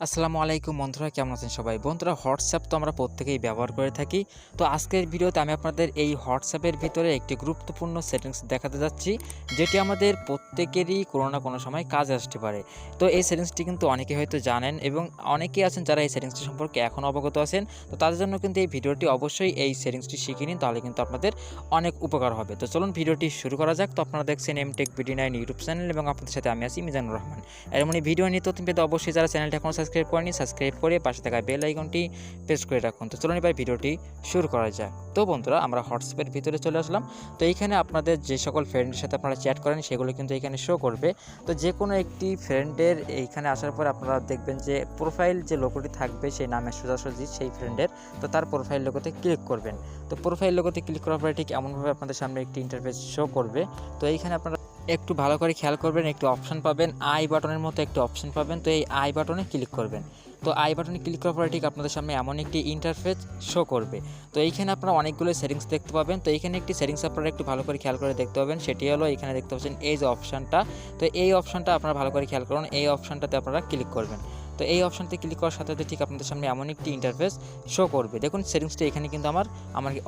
আসসালামু আলাইকুম বন্ধুরা, কেমন আছেন সবাই? বন্ধুরা, হোয়াটসঅ্যাপ তো আমরা প্রত্যেকেই ব্যবহার করে থাকি। তো আজকের ভিডিওতে আমি আপনাদের এই হোয়াটসঅ্যাপের ভিতরে একটি গুরুত্বপূর্ণ সেটিংস দেখাতে যাচ্ছি, যেটি আমাদের প্রত্যেকেরই কোনো না কোনো সময় কাজে আসতে পারে। তো এই সেটিংসটি কিন্তু অনেকে হয়তো জানেন এবং অনেকেই আছেন যারা এই সেটিংসটি সম্পর্কে এখনও অবগত আছেন। তো তাদের জন্য কিন্তু এই ভিডিওটি অবশ্যই এই সেটিংসটি শিখে নিন, তাহলে কিন্তু আপনাদের অনেক উপকার হবে। তো চলুন ভিডিওটি শুরু করা যাক। তো আপনারা দেখছেন এমটেক bd9 ইউটিউব চ্যানেল এবং আপনাদের সাথে আমি আছি মিজানুর রহমান। এমন এই ভিডিও নিয়ে তথ্য পেতে অবশ্যই যারা চ্যানেলটি এখনও সাবস্ক্রাইব করেনি, সাবস্ক্রাইব করে পাশে থাকা বেল আইকনটি প্রেস করে রাখুন। তো চলুন এবার ভিডিওটি শুরু করা যাক। তো বন্ধুরা, আমরা হোয়াটসঅ্যাপের ভিতরে চলে আসলাম। তো এইখানে আপনাদের যে সকল ফ্রেন্ডের সাথে আপনারা চ্যাট করেন সেগুলো কিন্তু এখানে শো করবে। তো যে কোনো একটি ফ্রেন্ডের এইখানে আসার পর আপনারা দেখবেন যে প্রোফাইল যে লোগোটি থাকবে সেই নামের সোজাসুজি সেই ফ্রেন্ডের, তো তার প্রোফাইল লোগোতে ক্লিক করবেন। তো প্রোফাইল লোগোতে ক্লিক করার পরে ঠিক এমনভাবে আপনাদের সামনে একটি ইন্টারফেস শো করবে। তো এইখানে আপনারা একটু ভালো করে খেয়াল করবেন, একটু অপশন পাবেন, আই বাটনের মতো একটি অপশন পাবেন। তো এই আই বাটনে ক্লিক করবেন। তো আই বাটনে ক্লিক করার পরে ঠিক আপনাদের সামনে এমন একটি ইন্টারফেস শো করবে। তো এইখানে আপনারা অনেকগুলো সেটিংস দেখতে পাবেন। তো এইখানে একটি সেটিংস আপনারা একটু ভালো করে খেয়াল করে দেখতে পাবেন, সেটি হলো এখানে দেখতে পাচ্ছেন এই যে অপশানটা। তো এই অপশানটা আপনারা ভালো করে খেয়াল করুন, এই অপশানটাতে আপনারা ক্লিক করবেন। তো এই অপশানতে ক্লিক করার সাথে সাথে ঠিক আপনাদের সামনে এমন একটি ইন্টারফেস শো করবে। দেখুন সেটিংসটা এখানে কিন্তু আমার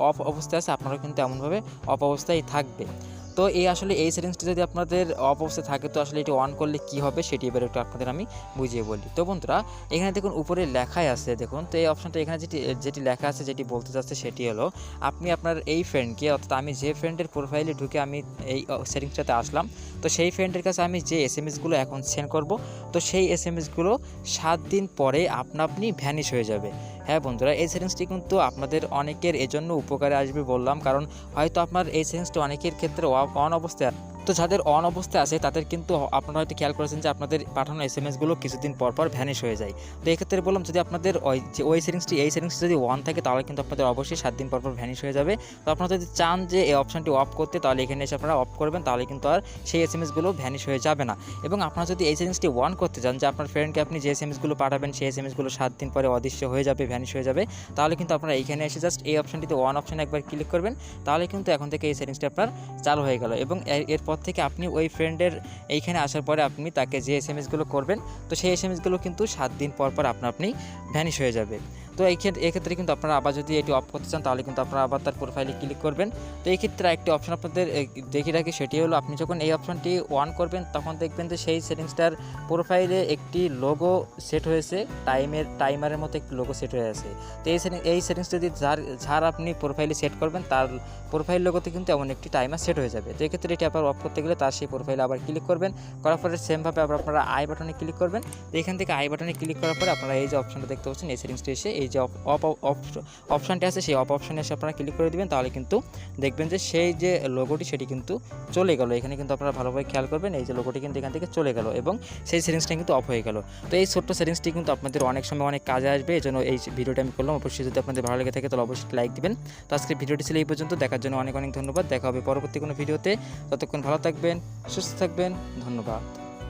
অফ অবস্থায় আছে, আপনারাও কিন্তু এমনভাবে অফ অবস্থায় থাকবে। তো আসলে এই সেটিংসটি যদি আপনাদের অফ অবস্থায় থাকে, তো আসলে এটি অন করলে কি হবে সেটি এবার একটু আপনাদের আমি বুঝিয়ে বলি। তো বন্ধুরা, এখানে দেখুন উপরে লেখাই আছে, দেখুন। তো এই অপশনটা এখানে যেটি লেখা আছে, যেটি বলতে চাচ্ছে সেটি হলো আপনি আপনার এই ফ্রেন্ডকে, অর্থাৎ আমি যে ফ্রেন্ডের প্রোফাইলে ঢুকে আমি এই সেটিংসটাতে আসলাম, তো সেই ফ্রেন্ডের কাছে আমি যে এসএমএসগুলো এখন সেন্ড করব, তো সেই এসএমএসগুলো 7 দিন পরে আপনি ভ্যানিশ হয়ে যাবে। হ্যাঁ বন্ধুরা, এই সেটিংসটি কিন্তু আপনাদের অনেকের এজন্য উপকারে আসবে বললাম, কারণ হয়তো আপনার এই সেটিংসটি অনেকের ক্ষেত্রে অন অবস্থায়। তো যাদের অন অবস্থায় আছে তাদের কিন্তু আপনারা হয়তো খেয়াল করেছেন যে আপনাদের পাঠানো এসএমএসগুলো কিছুদিন পর ভ্যানিশ হয়ে যায়। তো এক্ষেত্রে বললাম, যদি আপনাদের এই সেটিংসটি যদি অন থাকে, তাহলে কিন্তু আপনাদের অবশ্যই 7 দিন পর ভ্যানিশ হয়ে যাবে। তো আপনারা যদি চান যে এই অপশনটি অফ করতে, তাহলে এখানে এসে আপনারা অফ করবেন, তাহলে কিন্তু আর সেই এসএমএসগুলো ভ্যানিশ হয়ে যাবে না। এবং আপনারা যদি এই সেটিংসটি অন করতে চান, যে আপনার ফ্রেন্ডকে আপনি যে এসএমএসগুলো পাঠাবেন সেই এসএমএসগুলো 7 দিন পরে অদৃশ্য হয়ে যাবে, ভ্যানিশ হয়ে যাবে, তাহলে কিন্তু আপনারা এইখানে এসে জাস্ট এই অপশনটিতে অন অপশনে একবার ক্লিক করবেন, তাহলে কিন্তু এখন থেকে এই সেটিংসটি আপনার চালু হয়ে গেল। এবং এরপর থেকে আপনি ওই ফ্রেন্ডের এইখানে আসার পরে আপনি তাকে যে এসএমএসগুলো করবেন, তো সেই এসএমএসগুলো কিন্তু 7 দিন পর আপনি ভ্যানিশ হয়ে যাবে। তো এক্ষেত্রে কিন্তু আপনারা আবার যদি এটি অফ করতে চান, তাহলে কিন্তু আপনারা আবার তার প্রোফাইলে ক্লিক করবেন। তো এই ক্ষেত্রে একটি অপশন আপনাদের দেখিয়ে রাখি, সেটি হলো আপনি যখন এই অপশনটি অন করবেন, তখন দেখবেন যে সেই সেটিংসটার প্রোফাইলে একটি লোগো সেট হয়েছে, টাইমারের মতো একটি লোগো সেট হয়ে আছে। তো এই সেটিংস যদি যার আপনি প্রোফাইলে সেট করবেন, তার প্রোফাইল লোগোতে কিন্তু এমন একটি টাইমার সেট হয়ে যাবে। তো এক্ষেত্রে এটি আবার অফ করতে গেলে তার সেই প্রোফাইলে আবার ক্লিক করবেন, করার পরে সেমভাবে আবার আপনারা আই বাটনে ক্লিক করবেন। তো এখান থেকে আই বাটনে ক্লিক করার পরে আপনারা এই যে অপশনটা দেখতে পাচ্ছেন, এই সেটিংসটি এসে এই যে অপশনটি আছে সেই অপশনে এসে আপনারা ক্লিক করে দিবেন, তাহলে কিন্তু দেখবেন যে সেই যে লোগোটি সেটি কিন্তু চলে গেল। এখানে কিন্তু আপনারা ভালোভাবে খেয়াল করবেন, এই যে লোগোটি কিন্তু এখান থেকে চলে গেল এবং সেই সেটিংসটা কিন্তু অফ হয়ে গেল। তো এই ছোট্ট সেটিংসটি কিন্তু আপনাদের অনেক সময় অনেক কাজে আসবে, এই জন্য এই ভিডিওটা আমি করলাম। অবশ্যই যদি আপনাদের ভালো লেগে থাকে তাহলে অবশ্যই লাইক দিবেন। তো আজকে ভিডিওটি ছিল এই পর্যন্ত, দেখার জন্য অনেক ধন্যবাদ। দেখা হবে পরবর্তী কোনো ভিডিওতে। ততক্ষণ ভালো থাকবেন, সুস্থ থাকবেন, ধন্যবাদ।